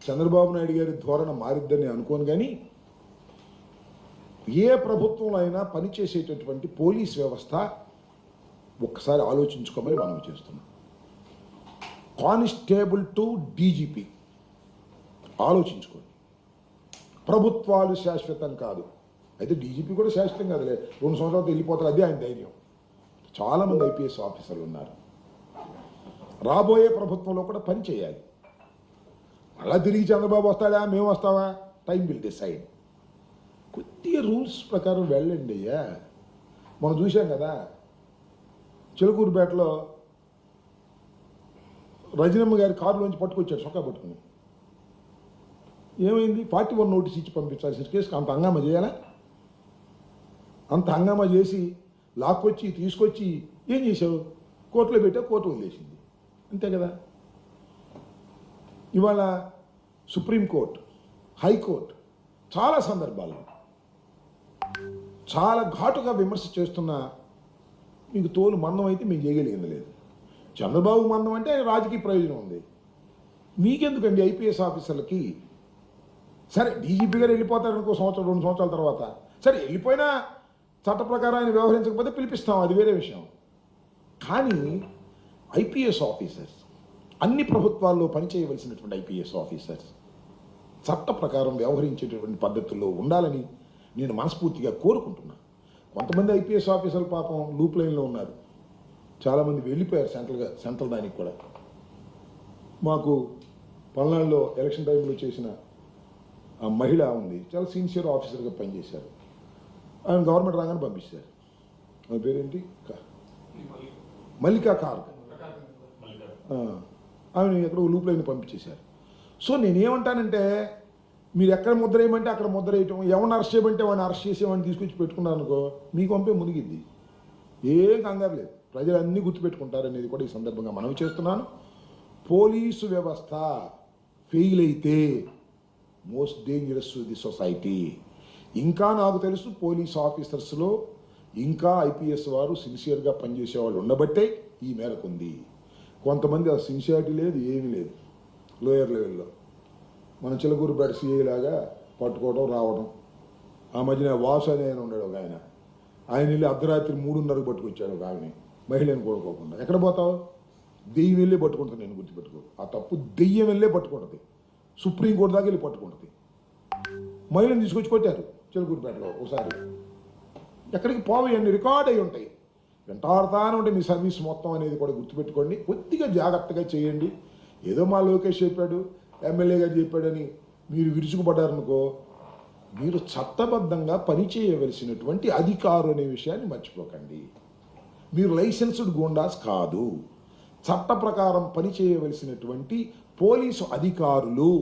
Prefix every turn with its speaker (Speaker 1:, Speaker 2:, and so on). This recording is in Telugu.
Speaker 1: చంద్రబాబు నాయుడు గారి ధోరణ మారిద్దని అనుకోను, కానీ ఏ ప్రభుత్వంలో అయినా పనిచేసేటటువంటి పోలీస్ వ్యవస్థ ఒక్కసారి ఆలోచించుకోమని మనం చేస్తున్నాం. కానిస్టేబుల్ టు డీజీపీ ఆలోచించుకోండి. ప్రభుత్వాలు శాశ్వతం కాదు, అయితే డీజీపీ కూడా శాశ్వతం కాదులే, 2 సంవత్సరాలతో వెళ్ళిపోతారు, అదే ఆయన ధైర్యం. చాలామంది ఐపీఎస్ ఆఫీసర్లు ఉన్నారు. రాబోయే ప్రభుత్వంలో కూడా పని చేయాలి. అలా తిరిగి చంద్రబాబు వస్తాడా, మేము వస్తావా, టైం విల్ డిసైడ్. కొద్దిగా రూల్స్ ప్రకారం వెళ్ళండి అయ్యా. మనం చూసాం కదా, చిలకూరుపేటలో రజనమ్మ గారి కారులోంచి పట్టుకొచ్చాడు చొక్కా పట్టుకుని. ఏమైంది? 41 నోటీస్ ఇచ్చి పంపించాల్సిన కేసుకి అంత హంగామా చేయాలా? అంత హంగామా చేసి లాక్కొచ్చి తీసుకొచ్చి ఏం చేసావు? కోర్టులో పెట్టా, కోర్టు వదిలేసింది, అంతే కదా. ఇవాళ సుప్రీంకోర్టు, హైకోర్టు చాలా సందర్భాల్లో చాలా ఘాటుగా విమర్శ చేస్తున్నా మీకు తోలు మందం అయితే మేము చేయగలిగింది లేదు. చంద్రబాబు మందం అంటే ఆయన రాజకీయ ప్రయోజనం ఉంది, మీకెందుకండి? ఐపీఎస్ ఆఫీసర్లకి సరే డీజీపీ గారు వెళ్ళిపోతారు అనుకో, 1-2 సంవత్సరాల తర్వాత, సరే వెళ్ళిపోయినా చట్ట ప్రకారం ఆయన వ్యవహరించకపోతే పిలిపిస్తాం, అది వేరే విషయం. కానీ ఐపీఎస్ ఆఫీసర్స్, అన్ని ప్రభుత్వాల్లో పనిచేయవలసినటువంటి ఐపీఎస్ ఆఫీసర్స్ చట్ట ప్రకారం వ్యవహరించేటటువంటి పద్ధతుల్లో ఉండాలని నేను మనస్ఫూర్తిగా కోరుకుంటున్నా. కొంతమంది ఐపీఎస్ ఆఫీసర్లు పాపం లూప్ లైన్లో ఉన్నారు, చాలామంది వెళ్ళిపోయారు సెంట్రల్ దానికి కూడా. మాకు పల్నాడులో ఎలక్షన్ టైంలో చేసిన ఆ మహిళ ఉంది, చాలా సిన్సియర్ ఆఫీసర్గా పనిచేశారు. ఆయన గవర్నమెంట్ రాగానే పంపించారు. ఆమె పేరేంటి? మల్లికా కార్గ్. ఆమె ఎక్కడో లూప్ లైన్ పంపించేశారు. సో నేనేమంటానంటే, మీరు ఎక్కడ ముద్ర వేయమంటే అక్కడ ముద్ర వేయటం, ఎవరిని అరెస్ట్ చేయమంటే వాడిని అరెస్ట్ చేసేవాడిని తీసుకొచ్చి పెట్టుకున్నారు అనుకో, మీకు పంపే మునిగిద్ది. ఏం కంగారు లేదు, ప్రజలు అన్నీ గుర్తుపెట్టుకుంటారనేది కూడా ఈ సందర్భంగా మనవి చేస్తున్నాను. పోలీసు వ్యవస్థ ఫెయిల్ అయితే most dangerous to the society. ఇంకా నాకు తెలుసు పోలీస్ ఆఫీసర్స్లో ఇంకా ఐపీఎస్ వారు సిన్సియర్గా పనిచేసే వాళ్ళు ఉండబట్టే ఈ మేరకు ఉంది. కొంతమంది ఆ సిన్సియారిటీ లేదు, ఏమీ లేదు. లోయర్ లెవెల్లో మన చిలకూరుపేట సిఐ లాగా పట్టుకోవడం రావడం. ఆ మధ్యన వాసు అనే ఆయన ఉన్నాడు, ఒక ఆయన వెళ్ళి అర్ధరాత్రి 3:30కు పట్టుకొచ్చాడు ఒక ఆమెని, మహిళని కోరుకోకుండా. ఎక్కడ పోతావు? దెయ్యం వెళ్ళే పట్టుకుంటుంది, నేను గుర్తుపెట్టుకో. ఆ తప్పు దెయ్యం వెళ్ళే పట్టుకుంటుంది, సుప్రీంకోర్టు దాకా వెళ్ళి పట్టుకుంటుంది. మహిళని తీసుకొచ్చి కొట్టారు చిలకూరుపేటలో ఒకసారి. ఎక్కడికి పోవన్నీ రికార్డ్ అయి ఉంటాయి, వెంటాడుతానే ఉంటాయి మీ సర్వీస్ మొత్తం అనేది కూడా గుర్తుపెట్టుకోండి. కొద్దిగా జాగ్రత్తగా చేయండి. ఏదో మా లోకేష్ చెప్పాడు, ఎమ్మెల్యే గారు చెప్పాడని మీరు విరుచుకుపడ్డారనుకో, మీరు చట్టబద్ధంగా పనిచేయవలసినటువంటి అధికారు అనే విషయాన్ని మర్చిపోకండి. మీరు లైసెన్స్డ్ గూండాస్ కాదు, చట్ట ప్రకారం పనిచేయవలసినటువంటి పోలీసు అధికారులు.